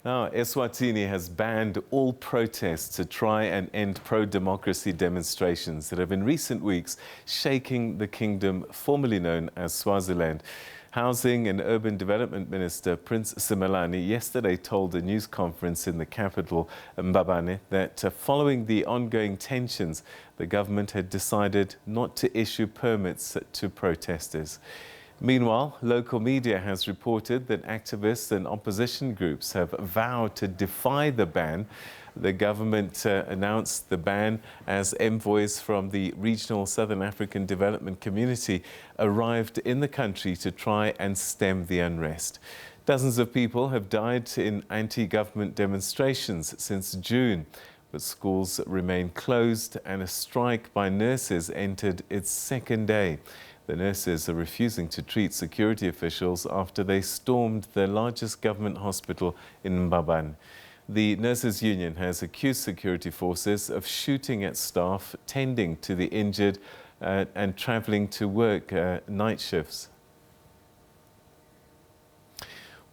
Now, Eswatini has banned all protests to try and end pro-democracy demonstrations that have in recent weeks shaking the kingdom formerly known as Swaziland. Housing and Urban Development Minister Prince Simelane yesterday told a news conference in the capital, Mbabane, that following the ongoing tensions, the government had decided not to issue permits to protesters. Meanwhile, local media has reported that activists and opposition groups have vowed to defy the ban. The government announced the ban as envoys from the regional Southern African Development Community arrived in the country to try and stem the unrest. Dozens of people have died in anti-government demonstrations since June, but schools remain closed and a strike by nurses entered its second day. The nurses are refusing to treat security officials after they stormed the largest government hospital in Mbabane. The Nurses Union has accused security forces of shooting at staff tending to the injured and travelling to work night shifts.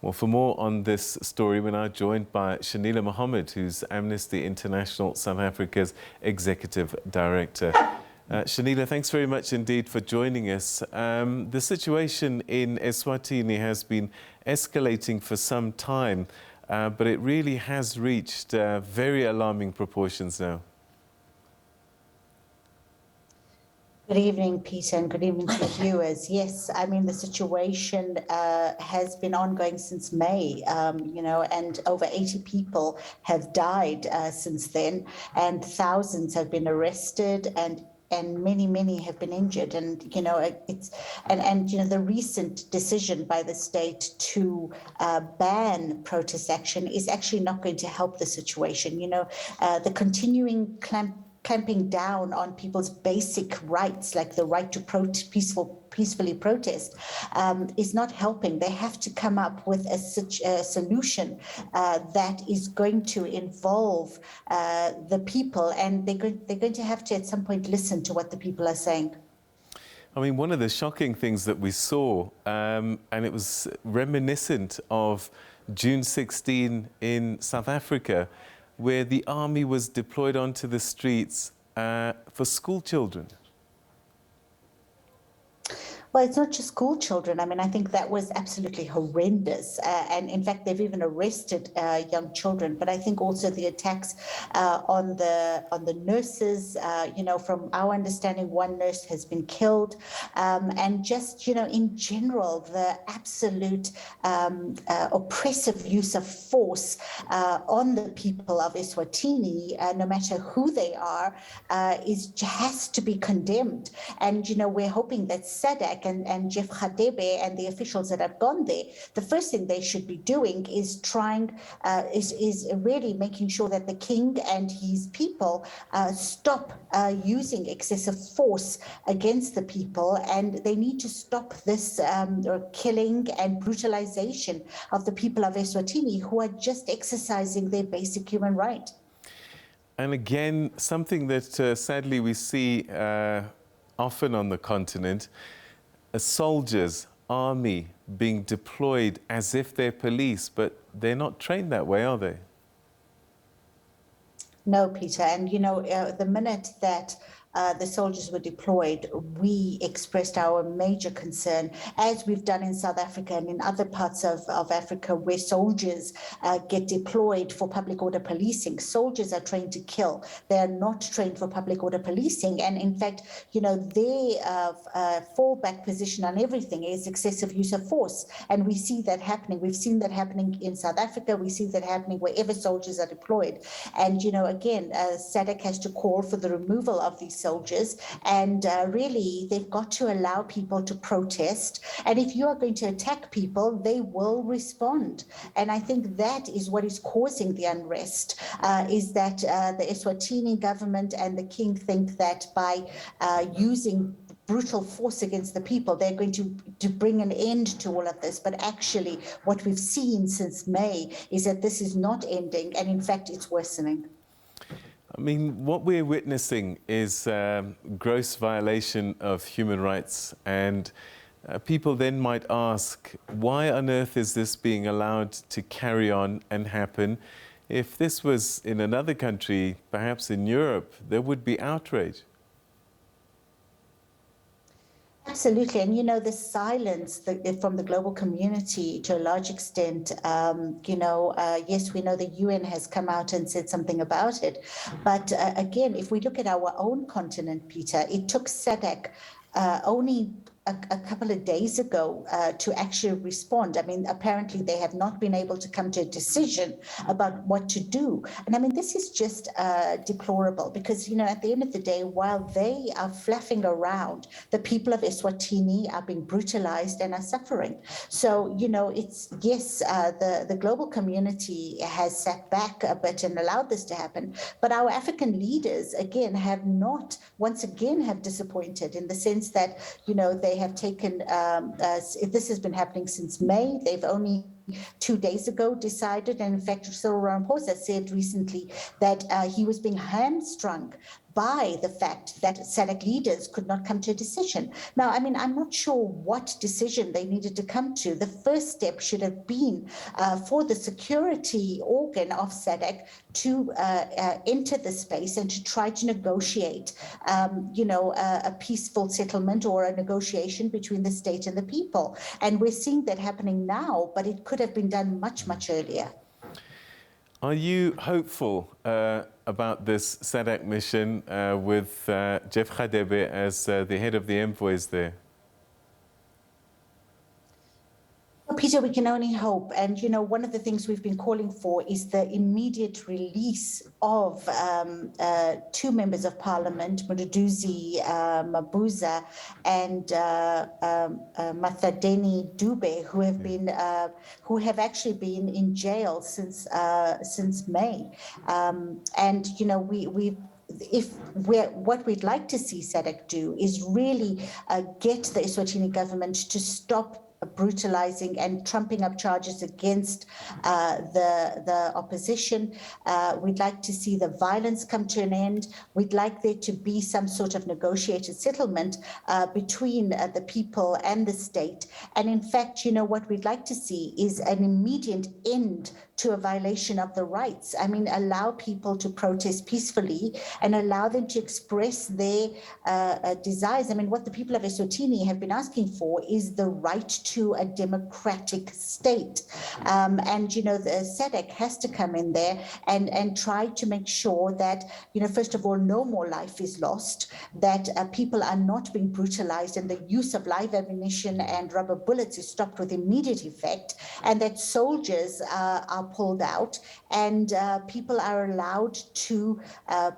Well, for more on this story, we're now joined by Shenilla Mohamed, who's Amnesty International South Africa's Executive Director. Shenilla, thanks very much indeed for joining us. The situation in Eswatini has been escalating for some time, but it really has reached very alarming proportions now. Good evening, Peter, and good evening to the viewers. Yes, I mean, the situation has been ongoing since May, and over 80 people have died since then, and thousands have been arrested, and many have been injured. And the recent decision by the state to ban protest action is actually not going to help the situation. The continuing clamping down on people's basic rights, like the right to peacefully protest, is not helping. They have to come up with a solution that is going to involve the people, and they're going to have to at some point listen to what the people are saying. I mean, one of the shocking things that we saw, and it was reminiscent of June 16 in South Africa, where the army was deployed onto the streets for school children. Well, it's not just school children. I mean, I think that was absolutely horrendous. And in fact, they've even arrested young children. But I think also the attacks on the nurses, from our understanding, one nurse has been killed. And just, in general, the absolute oppressive use of force on the people of Eswatini, no matter who they are, has to be condemned. And, we're hoping that SADC and Jeff Khadebe and the officials that have gone there, the first thing they should be doing is is really making sure that the king and his people stop using excessive force against the people, and they need to stop this killing and brutalization of the people of Eswatini, who are just exercising their basic human right. And again, something that sadly we see often on the continent, soldiers, army being deployed as if they're police, but they're not trained that way, are they? No, Peter. And, the minute that the soldiers were deployed, we expressed our major concern, as we've done in South Africa and in other parts of Africa where soldiers get deployed for public order policing. Soldiers are trained to kill. They are not trained for public order policing. And in fact, their fallback position on everything is excessive use of force. And we see that happening. We've seen that happening in South Africa. We see that happening wherever soldiers are deployed. And, again, SADC has to call for the removal of these soldiers, and really they've got to allow people to protest, and if you are going to attack people, they will respond. And I think that is what is causing the unrest, is that the Eswatini government and the king think that by using brutal force against the people, they're going to bring an end to all of this. But actually what we've seen since May is that this is not ending, and in fact it's worsening. I mean, what we're witnessing is gross violation of human rights, and people then might ask, why on earth is this being allowed to carry on and happen? If this was in another country, perhaps in Europe, there would be outrage. Absolutely. And, the silence from the global community to a large extent, yes, we know the UN has come out and said something about it. But again, if we look at our own continent, Peter, it took SADC only a couple of days ago to actually respond. I mean, apparently they have not been able to come to a decision about what to do. And I mean, this is just deplorable because, at the end of the day, while they are fluffing around, the people of Eswatini are being brutalized and are suffering. So, it's, yes, the global community has sat back a bit and allowed this to happen. But our African leaders, again, have not, once again, have disappointed in the sense that, they have taken, this has been happening since May. They've only 2 days ago decided, and in fact, Cyril Ramaphosa said recently that he was being hamstrung by the fact that SADC leaders could not come to a decision. Now, I mean, I'm not sure what decision they needed to come to. The first step should have been for the security organ of SADC to enter the space and to try to negotiate, a peaceful settlement or a negotiation between the state and the people. And we're seeing that happening now, but it could have been done much, much earlier. Are you hopeful about this SADC mission with Jeff Radebe as the head of the envoys there? Well, Peter, we can only hope. And, one of the things we've been calling for is the immediate release of 2 members of parliament, Mududuzi Mabuza and Mathadeni Dube, who have actually been in jail since May. What we'd like to see SADC do is really get the Eswatini government to stop brutalizing and trumping up charges against the opposition. We'd like to see the violence come to an end. We'd like there to be some sort of negotiated settlement between the people and the state. And in fact, what we'd like to see is an immediate end to a violation of the rights. I mean, allow people to protest peacefully and allow them to express their desires. I mean, what the people of Eswatini have been asking for is the right to a democratic state. The SADC has to come in there and try to make sure that, first of all, no more life is lost, that people are not being brutalized and the use of live ammunition and rubber bullets is stopped with immediate effect, and that soldiers are pulled out and people are allowed to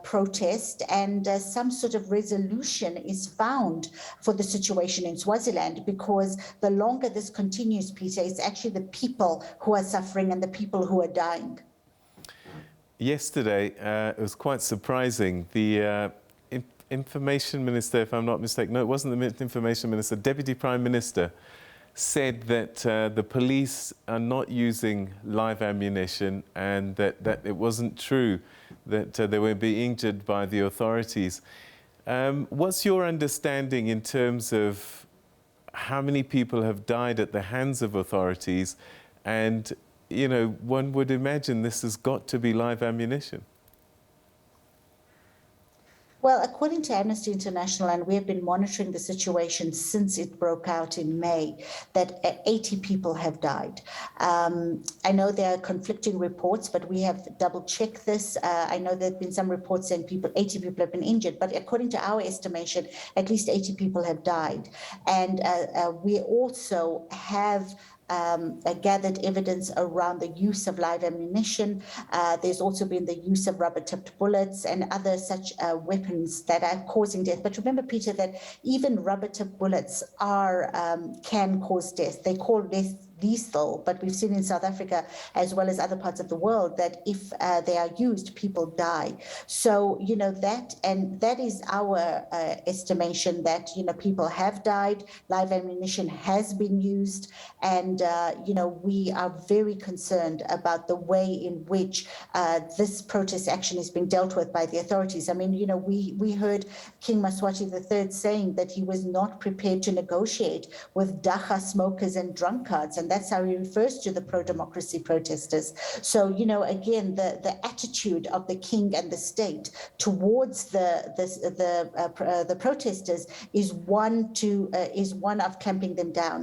protest and some sort of resolution is found for the situation in Swaziland, because the longer this continues, Peter, it's actually the people who are suffering and the people who are dying. Yesterday, it was quite surprising. The information minister, if I'm not mistaken, no, it wasn't the information minister, Deputy Prime Minister, said that the police are not using live ammunition and that it wasn't true that they were being injured by the authorities. What's your understanding in terms of how many people have died at the hands of authorities? And, one would imagine this has got to be live ammunition. Well, according to Amnesty International, and we have been monitoring the situation since it broke out in May, that 80 people have died. I know there are conflicting reports, but we have double-checked this. I know there have been some reports saying 80 people have been injured, but according to our estimation, at least 80 people have died. And we also have gathered evidence around the use of live ammunition. There's also been the use of rubber-tipped bullets and other such weapons that are causing death. But remember, Peter, that even rubber-tipped bullets can cause death. They call lethal, but we've seen in South Africa as well as other parts of the world that if they are used, people die. So, that is our estimation that, people have died, live ammunition has been used, and, we are very concerned about the way in which this protest action is being dealt with by the authorities. I mean, we heard King Mswati III saying that he was not prepared to negotiate with Dacha smokers and drunkards, and that's how he refers to the pro-democracy protesters. So, again, the attitude of the king and the state towards the protesters is one of clamping them down.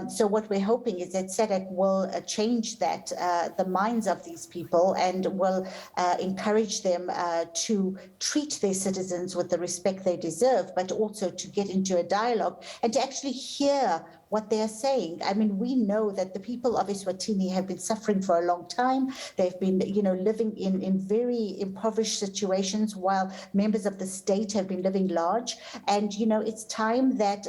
So what we're hoping is that SADC will change that, the minds of these people, and will encourage them to treat their citizens with the respect they deserve, but also to get into a dialogue and to actually hear what they are saying. I mean, we know that the people of Eswatini have been suffering for a long time. They've been, living in very impoverished situations while members of the state have been living large. And, it's time that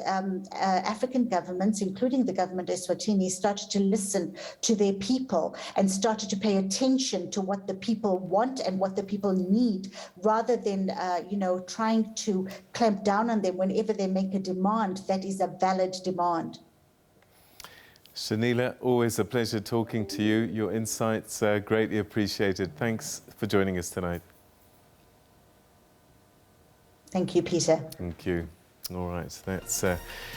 African governments, including the government of Eswatini, started to listen to their people and started to pay attention to what the people want and what the people need, rather than, trying to clamp down on them whenever they make a demand that is a valid demand. Shenilla, always a pleasure talking to you. Your insights are greatly appreciated. Thanks for joining us tonight. Thank you, Peter. Thank you. All right, so that's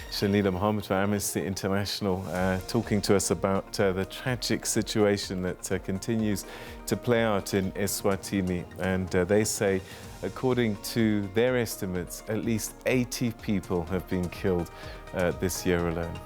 Shenilla Mohamed from Amnesty International talking to us about the tragic situation that continues to play out in Eswatini. And they say, according to their estimates, at least 80 people have been killed this year alone.